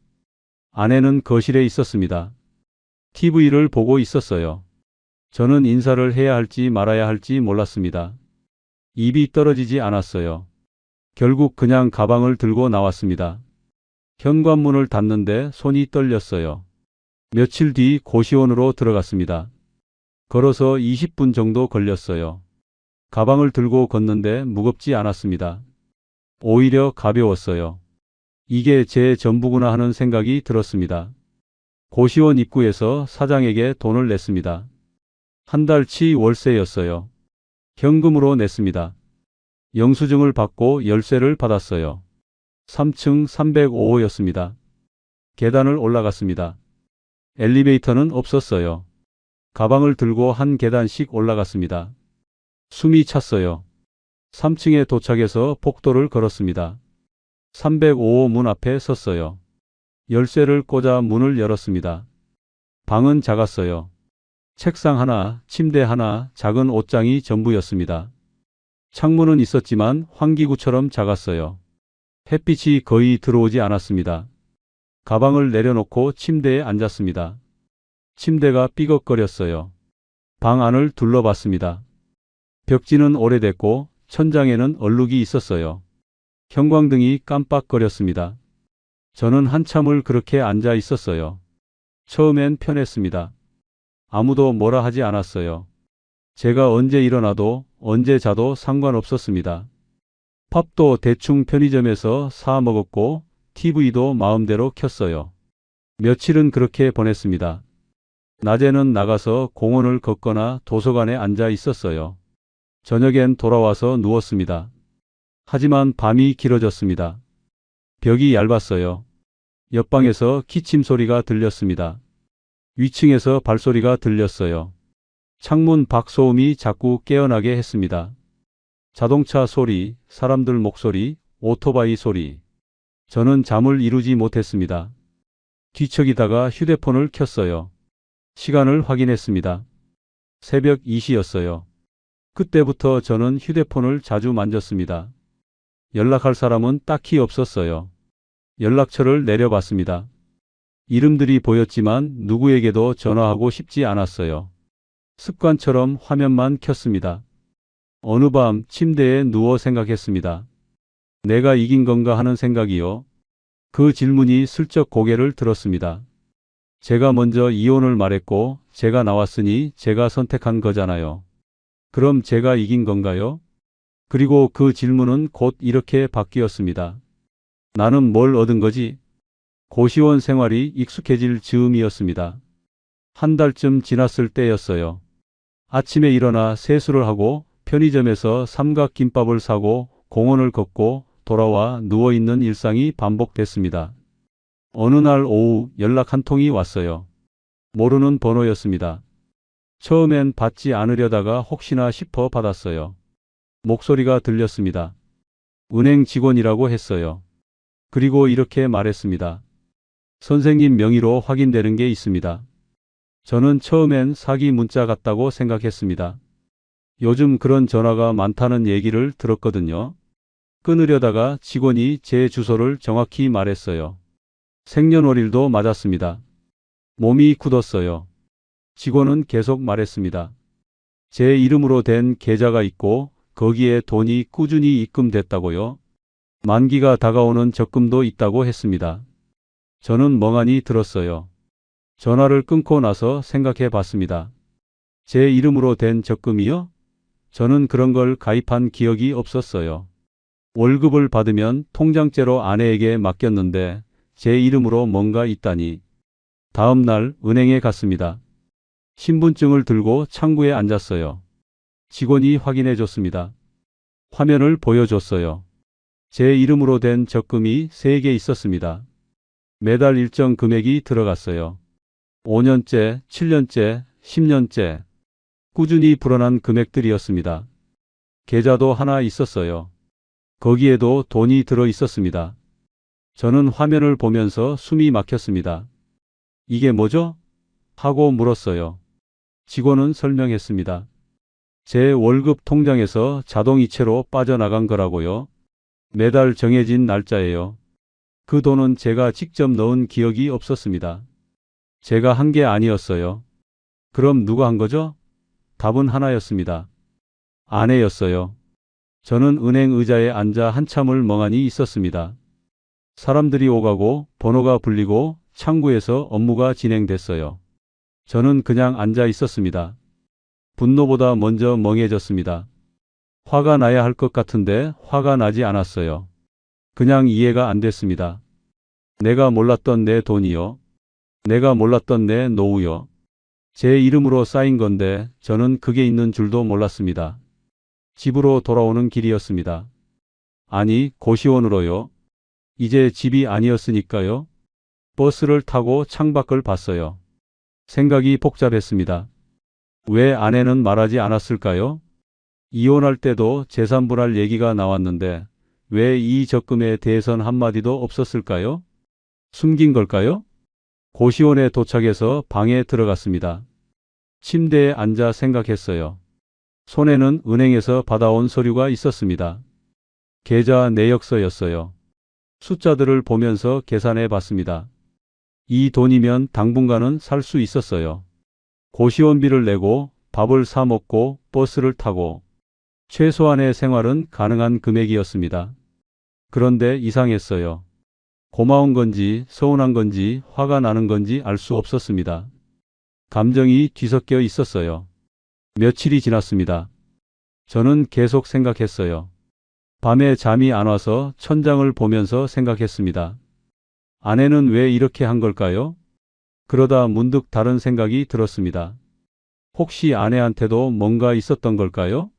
아내는 거실에 있었습니다. TV를 보고 있었어요. 저는 인사를 해야 할지 말아야 할지 몰랐습니다. 입이 떨어지지 않았어요. 결국 그냥 가방을 들고 나왔습니다. 현관문을 닫는데 손이 떨렸어요. 며칠 뒤 고시원으로 들어갔습니다. 걸어서 20분 정도 걸렸어요. 가방을 들고 걷는데 무겁지 않았습니다. 오히려 가벼웠어요. 이게 제 전부구나 하는 생각이 들었습니다. 고시원 입구에서 사장에게 돈을 냈습니다. 한 달치 월세였어요. 현금으로 냈습니다. 영수증을 받고 열쇠를 받았어요. 3층 305호였습니다. 계단을 올라갔습니다. 엘리베이터는 없었어요. 가방을 들고 한 계단씩 올라갔습니다. 숨이 찼어요. 3층에 도착해서 복도를 걸었습니다. 305호 문 앞에 섰어요. 열쇠를 꽂아 문을 열었습니다. 방은 작았어요. 책상 하나, 침대 하나, 작은 옷장이 전부였습니다. 창문은 있었지만 환기구처럼 작았어요. 햇빛이 거의 들어오지 않았습니다. 가방을 내려놓고 침대에 앉았습니다. 침대가 삐걱거렸어요. 방 안을 둘러봤습니다. 벽지는 오래됐고 천장에는 얼룩이 있었어요. 형광등이 깜빡거렸습니다. 저는 한참을 그렇게 앉아 있었어요. 처음엔 편했습니다. 아무도 뭐라 하지 않았어요. 제가 언제 일어나도 언제 자도 상관없었습니다. 밥도 대충 편의점에서 사 먹었고 TV도 마음대로 켰어요. 며칠은 그렇게 보냈습니다. 낮에는 나가서 공원을 걷거나 도서관에 앉아 있었어요. 저녁엔 돌아와서 누웠습니다. 하지만 밤이 길어졌습니다. 벽이 얇았어요. 옆방에서 기침 소리가 들렸습니다. 위층에서 발소리가 들렸어요. 창문 밖 소음이 자꾸 깨어나게 했습니다. 자동차 소리, 사람들 목소리, 오토바이 소리. 저는 잠을 이루지 못했습니다. 뒤척이다가 휴대폰을 켰어요. 시간을 확인했습니다. 새벽 2시였어요. 그때부터 저는 휴대폰을 자주 만졌습니다. 연락할 사람은 딱히 없었어요. 연락처를 내려봤습니다. 이름들이 보였지만 누구에게도 전화하고 싶지 않았어요. 습관처럼 화면만 켰습니다. 어느 밤 침대에 누워 생각했습니다. 내가 이긴 건가 하는 생각이요. 그 질문이 슬쩍 고개를 들었습니다. 제가 먼저 이혼을 말했고 제가 나왔으니 제가 선택한 거잖아요. 그럼 제가 이긴 건가요? 그리고 그 질문은 곧 이렇게 바뀌었습니다. 나는 뭘 얻은 거지? 고시원 생활이 익숙해질 즈음이었습니다. 한 달쯤 지났을 때였어요. 아침에 일어나 세수를 하고 편의점에서 삼각김밥을 사고 공원을 걷고 돌아와 누워있는 일상이 반복됐습니다. 어느 날 오후 연락 한 통이 왔어요. 모르는 번호였습니다. 처음엔 받지 않으려다가 혹시나 싶어 받았어요. 목소리가 들렸습니다. 은행 직원이라고 했어요. 그리고 이렇게 말했습니다. 선생님 명의로 확인되는 게 있습니다. 저는 처음엔 사기 문자 같다고 생각했습니다. 요즘 그런 전화가 많다는 얘기를 들었거든요. 끊으려다가 직원이 제 주소를 정확히 말했어요. 생년월일도 맞았습니다. 몸이 굳었어요. 직원은 계속 말했습니다. 제 이름으로 된 계좌가 있고 거기에 돈이 꾸준히 입금됐다고요. 만기가 다가오는 적금도 있다고 했습니다. 저는 멍하니 들었어요. 전화를 끊고 나서 생각해 봤습니다. 제 이름으로 된 적금이요? 저는 그런 걸 가입한 기억이 없었어요. 월급을 받으면 통장째로 아내에게 맡겼는데 제 이름으로 뭔가 있다니. 다음 날 은행에 갔습니다. 신분증을 들고 창구에 앉았어요. 직원이 확인해 줬습니다. 화면을 보여줬어요. 제 이름으로 된 적금이 3개 있었습니다. 매달 일정 금액이 들어갔어요. 5년째, 7년째, 10년째. 꾸준히 불어난 금액들이었습니다. 계좌도 하나 있었어요. 거기에도 돈이 들어 있었습니다. 저는 화면을 보면서 숨이 막혔습니다. 이게 뭐죠? 하고 물었어요. 직원은 설명했습니다. 제 월급 통장에서 자동이체로 빠져나간 거라고요. 매달 정해진 날짜예요. 그 돈은 제가 직접 넣은 기억이 없었습니다. 제가 한 게 아니었어요. 그럼 누가 한 거죠? 답은 하나였습니다. 아내였어요. 저는 은행 의자에 앉아 한참을 멍하니 있었습니다. 사람들이 오가고 번호가 불리고 창구에서 업무가 진행됐어요. 저는 그냥 앉아 있었습니다. 분노보다 먼저 멍해졌습니다. 화가 나야 할 것 같은데 화가 나지 않았어요. 그냥 이해가 안 됐습니다. 내가 몰랐던 내 돈이요. 내가 몰랐던 내 노후요. 제 이름으로 쌓인 건데 저는 그게 있는 줄도 몰랐습니다. 집으로 돌아오는 길이었습니다. 아니, 고시원으로요. 이제 집이 아니었으니까요. 버스를 타고 창밖을 봤어요. 생각이 복잡했습니다. 왜 아내는 말하지 않았을까요? 이혼할 때도 재산분할 얘기가 나왔는데 왜 이 적금에 대해선 한마디도 없었을까요? 숨긴 걸까요? 고시원에 도착해서 방에 들어갔습니다. 침대에 앉아 생각했어요. 손에는 은행에서 받아온 서류가 있었습니다. 계좌 내역서였어요. 숫자들을 보면서 계산해 봤습니다. 이 돈이면 당분간은 살 수 있었어요. 고시원비를 내고 밥을 사 먹고 버스를 타고 최소한의 생활은 가능한 금액이었습니다. 그런데 이상했어요. 고마운 건지 서운한 건지 화가 나는 건지 알 수 없었습니다. 감정이 뒤섞여 있었어요. 며칠이 지났습니다. 저는 계속 생각했어요. 밤에 잠이 안 와서 천장을 보면서 생각했습니다. 아내는 왜 이렇게 한 걸까요? 그러다 문득 다른 생각이 들었습니다. 혹시 아내한테도 뭔가 있었던 걸까요?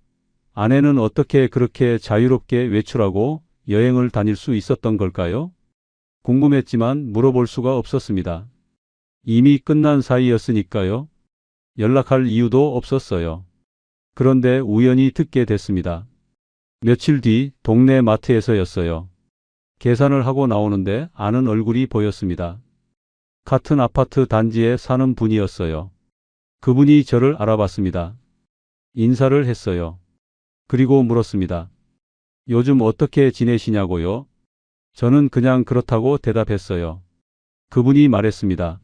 아내는 어떻게 그렇게 자유롭게 외출하고 여행을 다닐 수 있었던 걸까요? 궁금했지만 물어볼 수가 없었습니다. 이미 끝난 사이였으니까요. 연락할 이유도 없었어요. 그런데 우연히 듣게 됐습니다. 며칠 뒤 동네 마트에서였어요. 계산을 하고 나오는데 아는 얼굴이 보였습니다. 같은 아파트 단지에 사는 분이었어요. 그분이 저를 알아봤습니다. 인사를 했어요. 그리고 물었습니다. 요즘 어떻게 지내시냐고요? 저는 그냥 그렇다고 대답했어요. 그분이 말했습니다.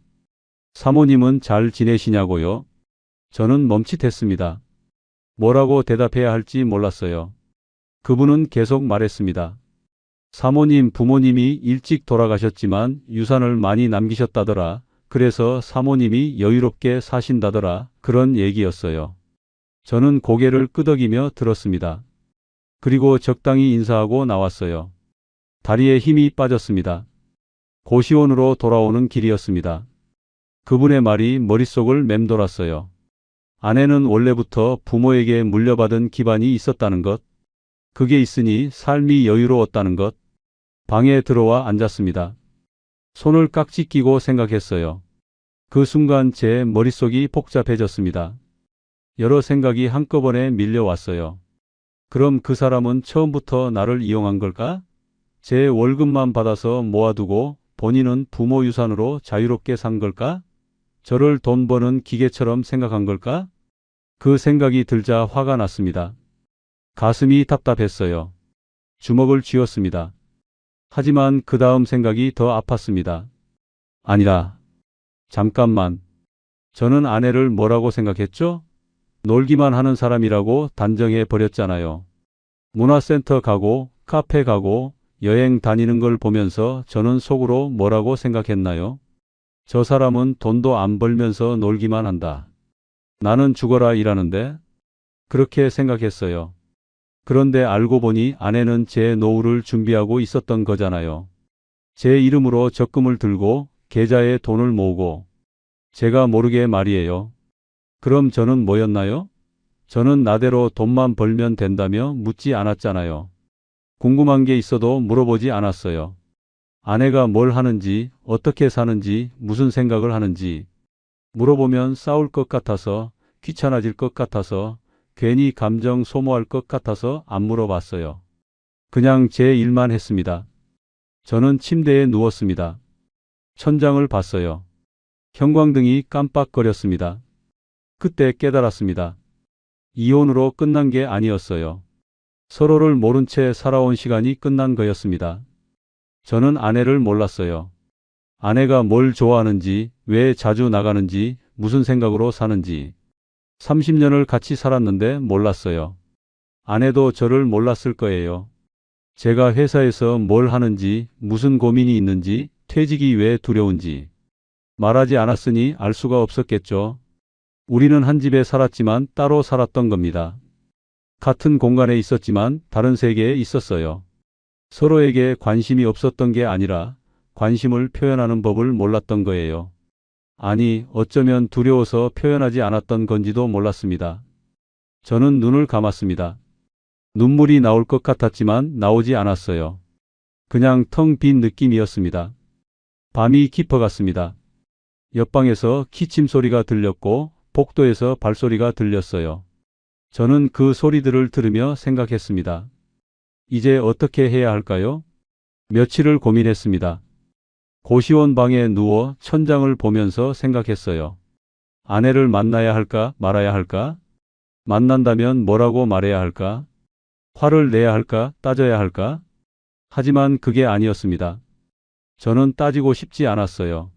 사모님은 잘 지내시냐고요? 저는 멈칫했습니다. 뭐라고 대답해야 할지 몰랐어요. 그분은 계속 말했습니다. 사모님 부모님이 일찍 돌아가셨지만 유산을 많이 남기셨다더라. 그래서 사모님이 여유롭게 사신다더라. 그런 얘기였어요. 저는 고개를 끄덕이며 들었습니다. 그리고 적당히 인사하고 나왔어요. 다리에 힘이 빠졌습니다. 고시원으로 돌아오는 길이었습니다. 그분의 말이 머릿속을 맴돌았어요. 아내는 원래부터 부모에게 물려받은 기반이 있었다는 것, 그게 있으니 삶이 여유로웠다는 것. 방에 들어와 앉았습니다. 손을 깍지 끼고 생각했어요. 그 순간 제 머릿속이 복잡해졌습니다. 여러 생각이 한꺼번에 밀려왔어요. 그럼 그 사람은 처음부터 나를 이용한 걸까? 제 월급만 받아서 모아두고 본인은 부모 유산으로 자유롭게 산 걸까? 저를 돈 버는 기계처럼 생각한 걸까? 그 생각이 들자 화가 났습니다. 가슴이 답답했어요. 주먹을 쥐었습니다. 하지만 그 다음 생각이 더 아팠습니다. 아니라, 잠깐만. 저는 아내를 뭐라고 생각했죠? 놀기만 하는 사람이라고 단정해 버렸잖아요. 문화센터 가고, 카페 가고, 여행 다니는 걸 보면서 저는 속으로 뭐라고 생각했나요? 저 사람은 돈도 안 벌면서 놀기만 한다. 나는 죽어라 일하는데? 그렇게 생각했어요. 그런데 알고 보니 아내는 제 노후를 준비하고 있었던 거잖아요. 제 이름으로 적금을 들고 계좌에 돈을 모으고. 제가 모르게 말이에요. 그럼 저는 뭐였나요? 저는 나대로 돈만 벌면 된다며 묻지 않았잖아요. 궁금한 게 있어도 물어보지 않았어요. 아내가 뭘 하는지, 어떻게 사는지, 무슨 생각을 하는지 물어보면 싸울 것 같아서 귀찮아질 것 같아서, 괜히 감정 소모할 것 같아서 안 물어봤어요. 그냥 제 일만 했습니다. 저는 침대에 누웠습니다. 천장을 봤어요. 형광등이 깜빡거렸습니다. 그때 깨달았습니다. 이혼으로 끝난 게 아니었어요. 서로를 모른 채 살아온 시간이 끝난 거였습니다. 저는 아내를 몰랐어요. 아내가 뭘 좋아하는지, 왜 자주 나가는지, 무슨 생각으로 사는지. 30년을 같이 살았는데 몰랐어요. 아내도 저를 몰랐을 거예요. 제가 회사에서 뭘 하는지, 무슨 고민이 있는지, 퇴직이 왜 두려운지. 말하지 않았으니 알 수가 없었겠죠. 우리는 한 집에 살았지만 따로 살았던 겁니다. 같은 공간에 있었지만 다른 세계에 있었어요. 서로에게 관심이 없었던 게 아니라 관심을 표현하는 법을 몰랐던 거예요. 아니, 어쩌면 두려워서 표현하지 않았던 건지도 몰랐습니다. 저는 눈을 감았습니다. 눈물이 나올 것 같았지만 나오지 않았어요. 그냥 텅 빈 느낌이었습니다. 밤이 깊어갔습니다. 옆방에서 기침 소리가 들렸고 복도에서 발소리가 들렸어요. 저는 그 소리들을 들으며 생각했습니다. 이제 어떻게 해야 할까요? 며칠을 고민했습니다. 고시원 방에 누워 천장을 보면서 생각했어요. 아내를 만나야 할까 말아야 할까? 만난다면 뭐라고 말해야 할까? 화를 내야 할까 따져야 할까? 하지만 그게 아니었습니다. 저는 따지고 싶지 않았어요.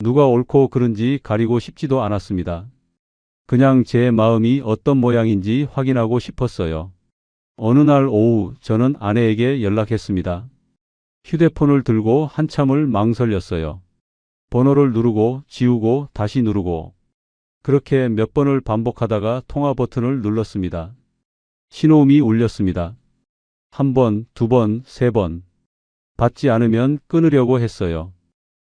누가 옳고 그른지 가리고 싶지도 않았습니다. 그냥 제 마음이 어떤 모양인지 확인하고 싶었어요. 어느 날 오후 저는 아내에게 연락했습니다. 휴대폰을 들고 한참을 망설였어요. 번호를 누르고 지우고 다시 누르고 그렇게 몇 번을 반복하다가 통화 버튼을 눌렀습니다. 신호음이 울렸습니다. 한 번, 두 번, 세 번. 받지 않으면 끊으려고 했어요.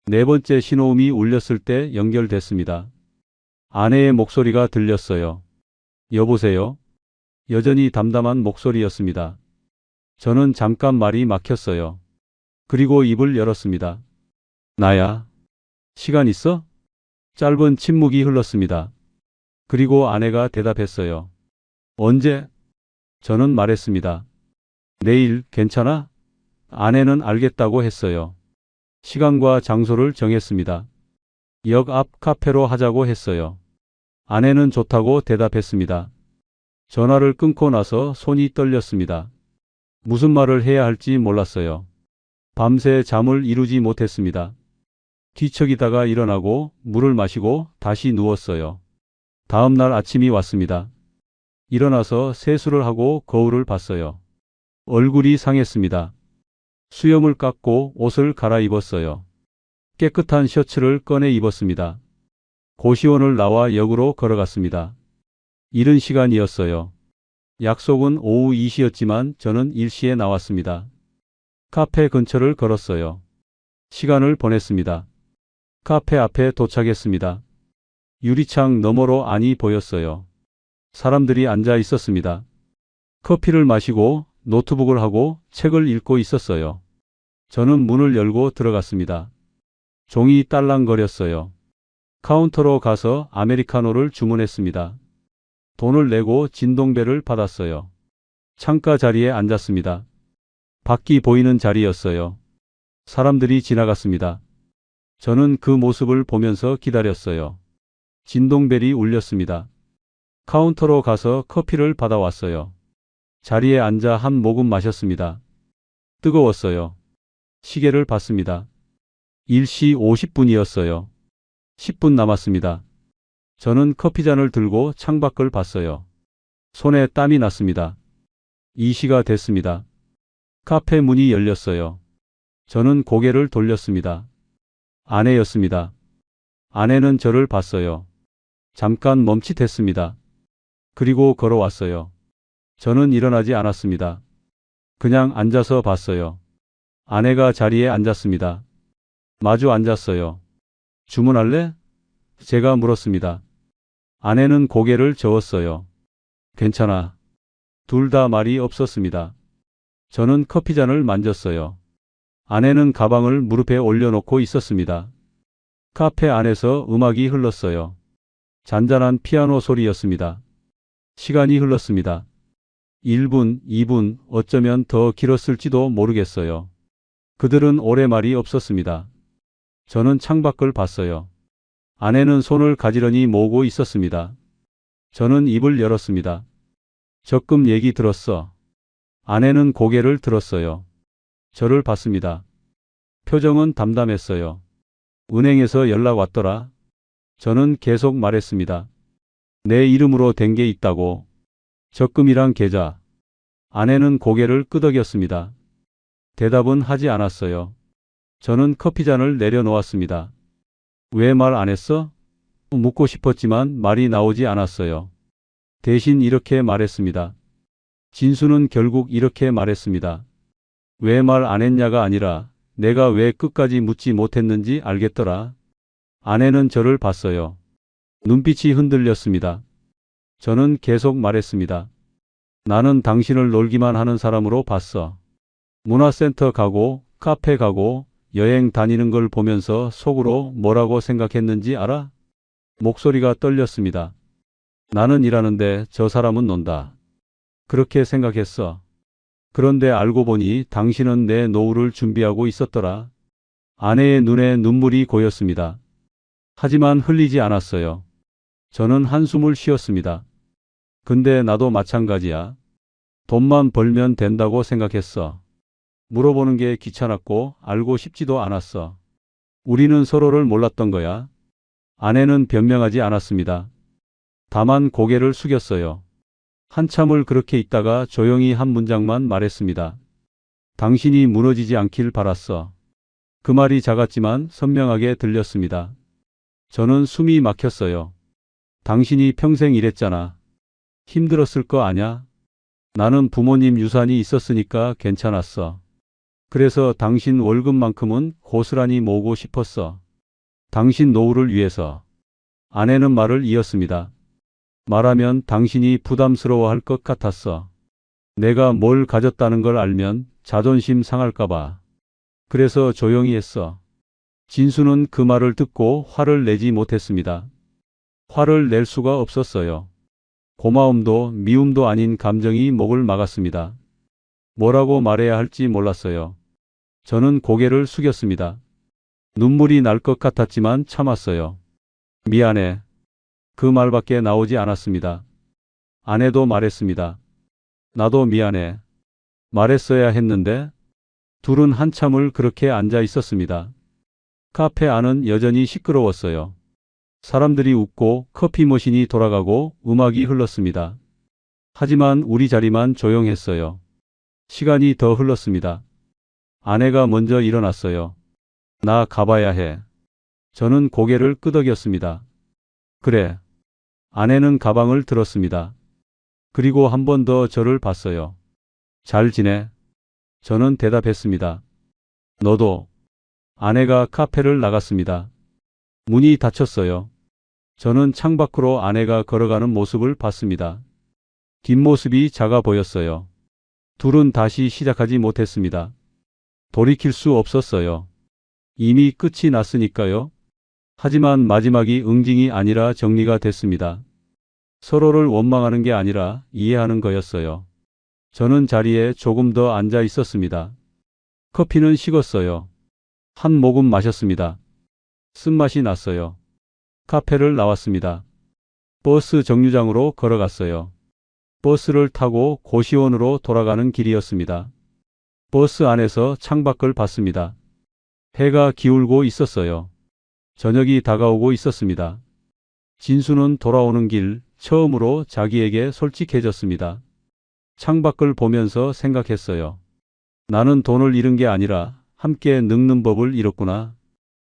네 번째 신호음이 울렸을 때 연결됐습니다. 아내의 목소리가 들렸어요. 여보세요? 여전히 담담한 목소리였습니다. 저는 잠깐 말이 막혔어요. 그리고 입을 열었습니다. 나야. 시간 있어? 짧은 침묵이 흘렀습니다. 그리고 아내가 대답했어요. 언제? 저는 말했습니다. 내일 괜찮아? 아내는 알겠다고 했어요. 시간과 장소를 정했습니다. 역 앞 카페로 하자고 했어요. 아내는 좋다고 대답했습니다. 전화를 끊고 나서 손이 떨렸습니다. 무슨 말을 해야 할지 몰랐어요. 밤새 잠을 이루지 못했습니다. 뒤척이다가 일어나고 물을 마시고 다시 누웠어요. 다음 날 아침이 왔습니다. 일어나서 세수를 하고 거울을 봤어요. 얼굴이 상했습니다. 수염을 깎고 옷을 갈아입었어요. 깨끗한 셔츠를 꺼내 입었습니다. 고시원을 나와 역으로 걸어갔습니다. 이른 시간이었어요. 약속은 오후 2시였지만 저는 1시에 나왔습니다. 카페 근처를 걸었어요. 시간을 보냈습니다. 카페 앞에 도착했습니다. 유리창 너머로 안이 보였어요. 사람들이 앉아 있었습니다. 커피를 마시고 노트북을 하고 책을 읽고 있었어요. 저는 문을 열고 들어갔습니다. 종이 딸랑거렸어요. 카운터로 가서 아메리카노를 주문했습니다. 돈을 내고 진동배를 받았어요. 창가 자리에 앉았습니다. 밖이 보이는 자리였어요. 사람들이 지나갔습니다. 저는 그 모습을 보면서 기다렸어요. 진동벨이 울렸습니다. 카운터로 가서 커피를 받아왔어요. 자리에 앉아 한 모금 마셨습니다. 뜨거웠어요. 시계를 봤습니다. 1시 50분이었어요. 10분 남았습니다. 저는 커피잔을 들고 창밖을 봤어요. 손에 땀이 났습니다. 2시가 됐습니다. 카페 문이 열렸어요. 저는 고개를 돌렸습니다. 아내였습니다. 아내는 저를 봤어요. 잠깐 멈칫했습니다. 그리고 걸어왔어요. 저는 일어나지 않았습니다. 그냥 앉아서 봤어요. 아내가 자리에 앉았습니다. 마주 앉았어요. 주문할래? 제가 물었습니다. 아내는 고개를 저었어요. 괜찮아. 둘 다 말이 없었습니다. 저는 커피잔을 만졌어요. 아내는 가방을 무릎에 올려놓고 있었습니다. 카페 안에서 음악이 흘렀어요. 잔잔한 피아노 소리였습니다. 시간이 흘렀습니다. 1분, 2분, 어쩌면 더 길었을지도 모르겠어요. 그들은 오래 말이 없었습니다. 저는 창밖을 봤어요. 아내는 손을 가지런히 모으고 있었습니다. 저는 입을 열었습니다. 적금 얘기 들었어. 아내는 고개를 들었어요. 저를 봤습니다. 표정은 담담했어요. 은행에서 연락 왔더라. 저는 계속 말했습니다. 내 이름으로 된 게 있다고. 적금이랑 계좌. 아내는 고개를 끄덕였습니다. 대답은 하지 않았어요. 저는 커피잔을 내려놓았습니다. 왜 말 안 했어? 묻고 싶었지만 말이 나오지 않았어요. 대신 이렇게 말했습니다. 진수는 결국 이렇게 말했습니다. 왜 말 안 했냐가 아니라 내가 왜 끝까지 묻지 못했는지 알겠더라. 아내는 저를 봤어요. 눈빛이 흔들렸습니다. 저는 계속 말했습니다. 나는 당신을 놀기만 하는 사람으로 봤어. 문화센터 가고 카페 가고 여행 다니는 걸 보면서 속으로 뭐라고 생각했는지 알아? 목소리가 떨렸습니다. 나는 일하는데 저 사람은 논다. 그렇게 생각했어. 그런데 알고 보니 당신은 내 노후를 준비하고 있었더라. 아내의 눈에 눈물이 고였습니다. 하지만 흘리지 않았어요. 저는 한숨을 쉬었습니다. 근데 나도 마찬가지야. 돈만 벌면 된다고 생각했어. 물어보는 게 귀찮았고 알고 싶지도 않았어. 우리는 서로를 몰랐던 거야. 아내는 변명하지 않았습니다. 다만 고개를 숙였어요. 한참을 그렇게 있다가 조용히 한 문장만 말했습니다. 당신이 무너지지 않길 바랐어. 그 말이 작았지만 선명하게 들렸습니다. 저는 숨이 막혔어요. 당신이 평생 일했잖아. 힘들었을 거 아냐? 나는 부모님 유산이 있었으니까 괜찮았어. 그래서 당신 월급만큼은 고스란히 모으고 싶었어. 당신 노후를 위해서. 아내는 말을 이었습니다. 말하면 당신이 부담스러워할 것 같았어. 내가 뭘 가졌다는 걸 알면 자존심 상할까봐. 그래서 조용히 했어. 진수는 그 말을 듣고 화를 내지 못했습니다. 화를 낼 수가 없었어요. 고마움도 미움도 아닌 감정이 목을 막았습니다. 뭐라고 말해야 할지 몰랐어요. 저는 고개를 숙였습니다. 눈물이 날 것 같았지만 참았어요. 미안해. 그 말밖에 나오지 않았습니다. 아내도 말했습니다. 나도 미안해. 말했어야 했는데. 둘은 한참을 그렇게 앉아 있었습니다. 카페 안은 여전히 시끄러웠어요. 사람들이 웃고 커피 머신이 돌아가고 음악이 흘렀습니다. 하지만 우리 자리만 조용했어요. 시간이 더 흘렀습니다. 아내가 먼저 일어났어요. 나 가봐야 해. 저는 고개를 끄덕였습니다. 그래. 아내는 가방을 들었습니다. 그리고 한 번 더 저를 봤어요. 잘 지내? 저는 대답했습니다. 너도. 아내가 카페를 나갔습니다. 문이 닫혔어요. 저는 창밖으로 아내가 걸어가는 모습을 봤습니다. 뒷모습이 작아 보였어요. 둘은 다시 시작하지 못했습니다. 돌이킬 수 없었어요. 이미 끝이 났으니까요. 하지만 마지막이 응징이 아니라 정리가 됐습니다. 서로를 원망하는 게 아니라 이해하는 거였어요. 저는 자리에 조금 더 앉아 있었습니다. 커피는 식었어요. 한 모금 마셨습니다. 쓴맛이 났어요. 카페를 나왔습니다. 버스 정류장으로 걸어갔어요. 버스를 타고 고시원으로 돌아가는 길이었습니다. 버스 안에서 창밖을 봤습니다. 해가 기울고 있었어요. 저녁이 다가오고 있었습니다. 진수는 돌아오는 길 처음으로 자기에게 솔직해졌습니다. 창밖을 보면서 생각했어요. 나는 돈을 잃은 게 아니라 함께 늙는 법을 잃었구나.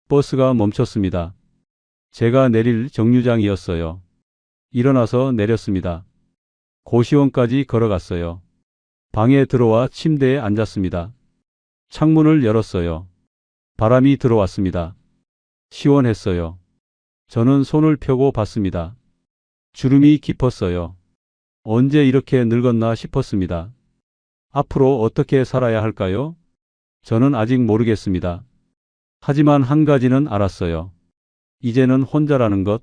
버스가 멈췄습니다. 제가 내릴 정류장이었어요. 일어나서 내렸습니다. 고시원까지 걸어갔어요. 방에 들어와 침대에 앉았습니다. 창문을 열었어요. 바람이 들어왔습니다. 시원했어요. 저는 손을 펴고 봤습니다. 주름이 깊었어요. 언제 이렇게 늙었나 싶었습니다. 앞으로 어떻게 살아야 할까요? 저는 아직 모르겠습니다. 하지만 한 가지는 알았어요. 이제는 혼자라는 것.